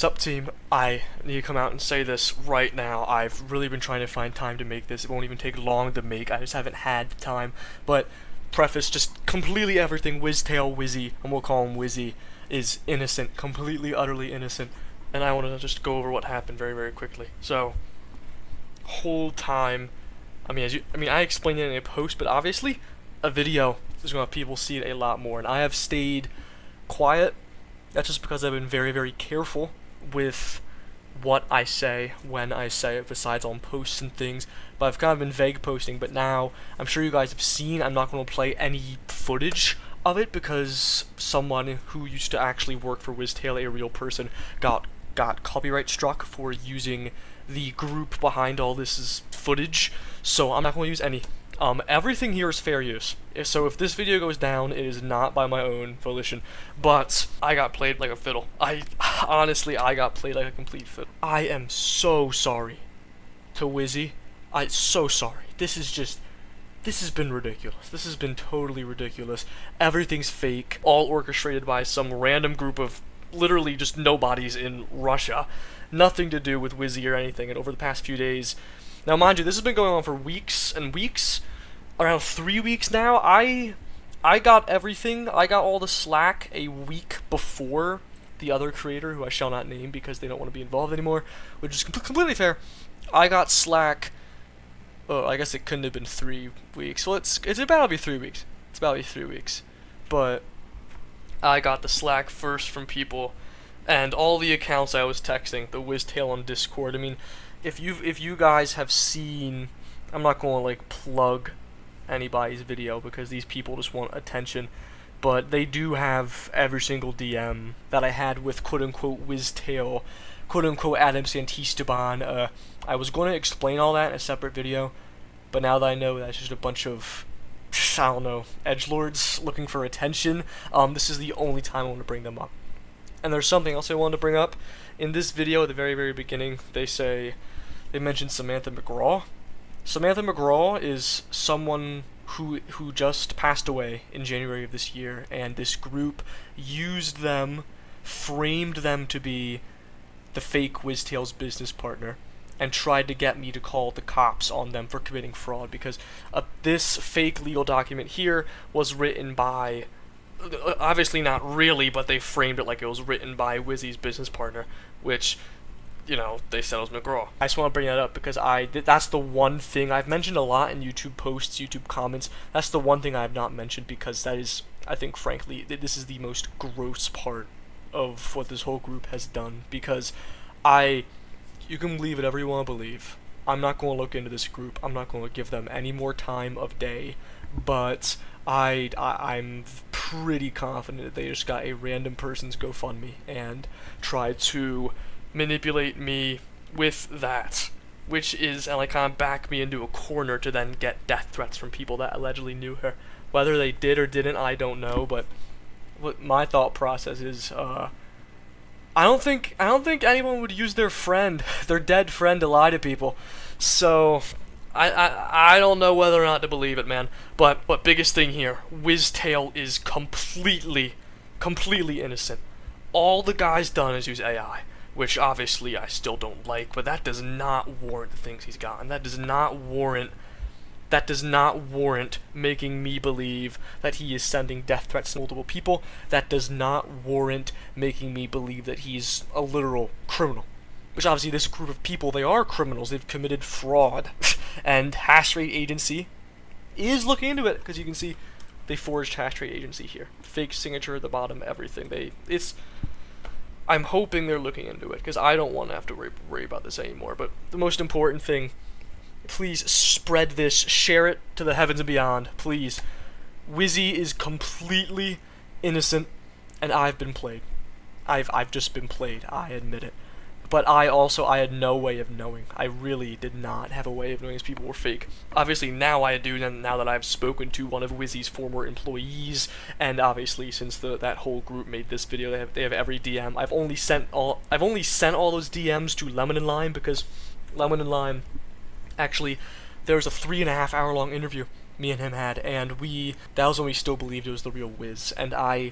What's up, team? I need to come out and say this right now. I've really been trying to find time to make this. It won't even take long to make. I just haven't had the time. But preface, just completely everything. Wiztale, Wizzy, and we'll call him Wizzy, is innocent, completely, utterly innocent. And I want to just go over what happened very, very quickly. So, whole time, I explained it in a post, but obviously, a video is going to have people see it a lot more. And I have stayed quiet. That's just because I've been very, very careful with what I say when I say it, besides on posts and things. But I've kind of been vague posting, but now I'm sure you guys have seen I'm not going to play any footage of it because someone who used to actually work for Wiztale, a real person, got copyright struck for using the group behind all this is footage, so I'm not going to use any. Everything here is fair use. So if this video goes down, it is not by my own volition. But I got played like a fiddle. Honestly, I got played like a complete fiddle. I am so sorry to Wizzy. I'm so sorry. This has been ridiculous. This has been totally ridiculous. Everything's fake, all orchestrated by some random group of literally just nobodies in Russia. Nothing to do with Wizzy or anything. And over the past few days, now mind you, this has been going on for weeks and weeks. Around 3 weeks now. I got everything. I got all the slack a week before the other creator, who I shall not name because they don't want to be involved anymore, which is completely fair. I got slack. Oh, I guess it couldn't have been 3 weeks. Well, it's about to be 3 weeks. It's about to be 3 weeks. But I got the slack first from people, and all the accounts I was texting, the Wiztale on Discord. I mean, if you guys have seen, I'm not going to like plug anybody's video because these people just want attention, but they do have every single DM that I had with quote-unquote Wiztale, quote-unquote Adam Santisteban. I was going to explain all that in a separate video, but now that I know that's just a bunch of, I don't know, edgelords looking for attention, this is the only time I want to bring them up. And there's something else I wanted to bring up. In this video at the very, very beginning, they mentioned Samantha McGraw. Samantha McGraw is someone who just passed away in January of this year, and this group used them, framed them to be the fake Wiztale's business partner, and tried to get me to call the cops on them for committing fraud, because this fake legal document here was written by, obviously not really, but they framed it like it was written by Wizzy's business partner, which, you know, they said it was McGraw. I just want to bring that up because that's the one thing I've mentioned a lot in YouTube posts, YouTube comments. That's the one thing I have not mentioned because that is, I think, frankly, this is the most gross part of what this whole group has done. Because you can believe whatever you want to believe. I'm not going to look into this group. I'm not going to give them any more time of day. But I'm pretty confident that they just got a random person's GoFundMe and tried to manipulate me with that, which is, and like kind of back me into a corner to then get death threats from people that allegedly knew her. Whether they did or didn't, I don't know, but what my thought process is, I don't think anyone would use their dead friend to lie to people. So I don't know whether or not to believe it, man. But biggest thing here, Wiztale is completely innocent. All the guy's done is use AI, which obviously I still don't like, but that does not warrant the things he's gotten. That does not warrant making me believe that he is sending death threats to multiple people. That does not warrant making me believe that he's a literal criminal. Which obviously this group of people, they are criminals. They've committed fraud. And Hash Rate Agency is looking into it, because you can see they forged Hash Rate Agency here. Fake signature at the bottom, everything. I'm hoping they're looking into it, because I don't want to have to worry about this anymore. But the most important thing, please spread this, share it to the heavens and beyond, please. Wizzy is completely innocent, and I've been played. I've just been played, I admit it. But I had no way of knowing. I really did not have a way of knowing these people were fake. Obviously now I do, now that I've spoken to one of Wizzy's former employees, and obviously since that whole group made this video, they have every DM. I've only sent all those DMs to Lemon and Lime, because Lemon and Lime, actually, there was a 3.5 hour long interview me and him had, and that was when we still believed it was the real Wiz, and I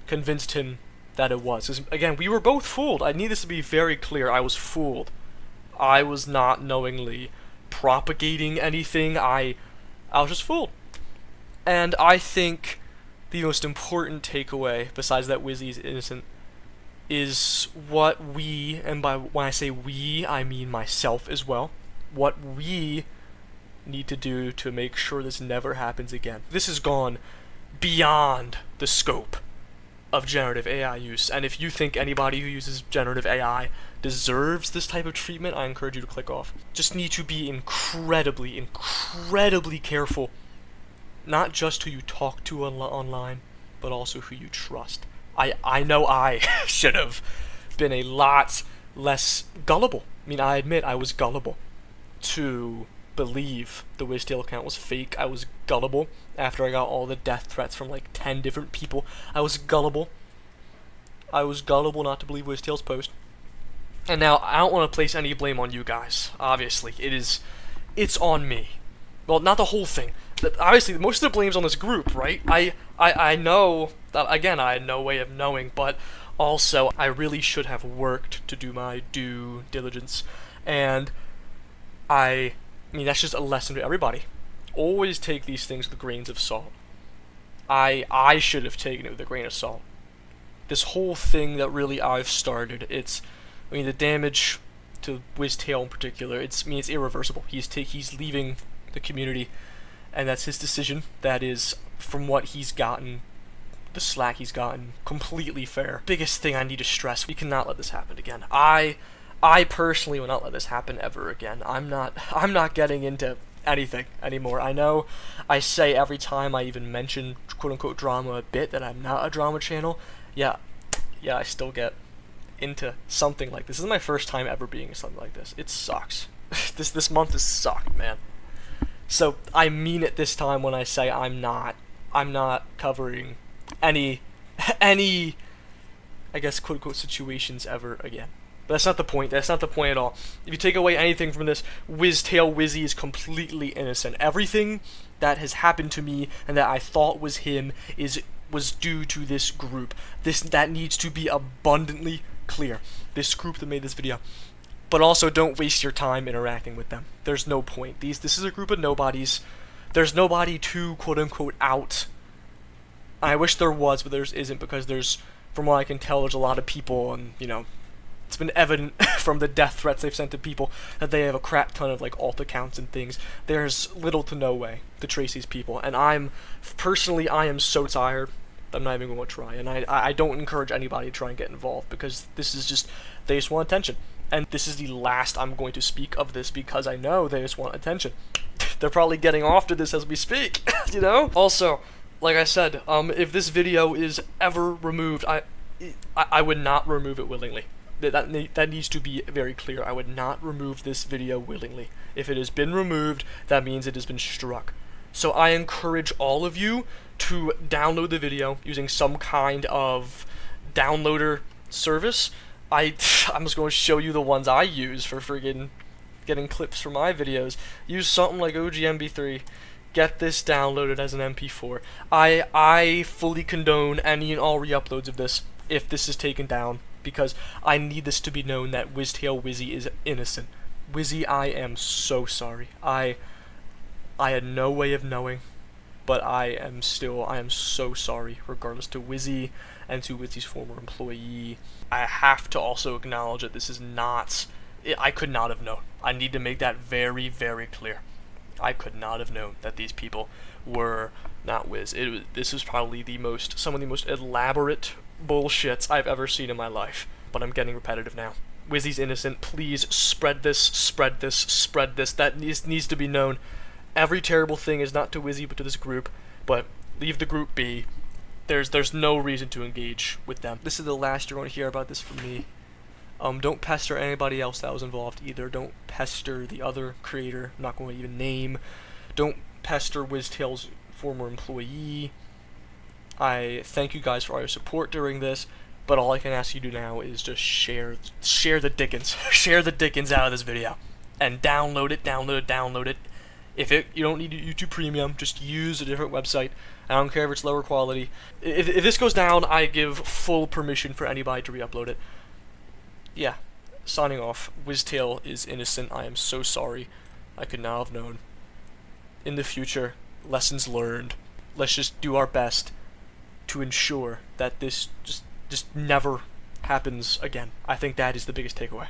convinced him that it was. 'Cause, again, we were both fooled. I need this to be very clear. I was fooled. I was not knowingly propagating anything. I was just fooled. And I think the most important takeaway, besides that Wizzy is innocent, is what we, and by when I say we, I mean myself as well, what we need to do to make sure this never happens again. This has gone beyond the scope of generative AI use, and if you think anybody who uses generative AI deserves this type of treatment, I encourage you to click off. Just need to be incredibly, incredibly careful, not just who you talk to online, but also who you trust. I know I should have been a lot less gullible. I mean, I admit I was gullible to believe the Wiztale account was fake. I was gullible after I got all the death threats from like 10 different people. I was gullible. I was gullible not to believe Wiztale's post. And now, I don't want to place any blame on you guys, obviously. It's on me. Well, not the whole thing. Obviously, most of the blame's on this group, right? I know that, again, I had no way of knowing, but also, I really should have worked to do my due diligence. And I mean, that's just a lesson to everybody. Always take these things with grains of salt. I should have taken it with a grain of salt. This whole thing that really I've started, I mean, the damage to Wiztale in particular, it's irreversible. He's leaving the community, and that's his decision. That is, from what he's gotten, the slack he's gotten, completely fair. Biggest thing I need to stress, we cannot let this happen again. I personally will not let this happen ever again. I'm not getting into anything anymore. I know I say every time I even mention quote-unquote drama a bit that I'm not a drama channel. Yeah, I still get into something like this. This is my first time ever being something like this. It sucks. This month has sucked, man. So I mean it this time when I say I'm not covering any I guess quote-unquote situations ever again. But that's not the point. That's not the point at all. If you take away anything from this, Wiztale Wizzy is completely innocent. Everything that has happened to me and that I thought was him was due to this group. That needs to be abundantly clear. This group that made this video. But also, don't waste your time interacting with them. There's no point. This is a group of nobodies. There's nobody to quote-unquote out. I wish there was, but there isn't, because from what I can tell, there's a lot of people, and, you know, it's been evident from the death threats they've sent to people that they have a crap ton of like alt accounts and things. There's little to no way to trace these people, and I am so tired. I'm not even going to try, and I don't encourage anybody to try and get involved, because they just want attention, and this is the last I'm going to speak of this, because I know they just want attention. They're probably getting off to this as we speak, you know? Also, like I said, if this video is ever removed, I would not remove it willingly. That needs to be very clear. I would not remove this video willingly. If it has been removed, that means it has been struck. So I encourage all of you to download the video using some kind of downloader service. I'm just going to show you the ones I use for friggin' getting clips for my videos. Use something like OGMB3. Get this downloaded as an MP4. I fully condone any and all re-uploads of this if this is taken down, because I need this to be known that Wiztale Wizzy is innocent. Wizzy, I am so sorry. I had no way of knowing, but I am so sorry, regardless to Wizzy and to Wizzy's former employee. I have to also acknowledge that this is not, I could not have known. I need to make that very, very clear. I could not have known that these people were not Wiz. This was probably some of the most elaborate bullshits I've ever seen in my life. But I'm getting repetitive now. Wizzy's innocent. Please spread this, spread this, spread this. That needs to be known. Every terrible thing is not to Wizzy, but to this group. But leave the group be. There's no reason to engage with them. This is the last you're going to hear about this from me. Don't pester anybody else that was involved either. Don't pester the other creator. I'm not going to even name. Don't pester Wiztale's former employee. I thank you guys for all your support during this, but all I can ask you to do now is just share the dickens, share the dickens out of this video, and download it, If you don't need YouTube Premium, just use a different website. I don't care if it's lower quality. If this goes down, I give full permission for anybody to re-upload it. Yeah, signing off. Wiztale is innocent. I am so sorry. I could not have known. In the future, lessons learned. Let's just do our best to ensure that this just never happens again. I think that is the biggest takeaway.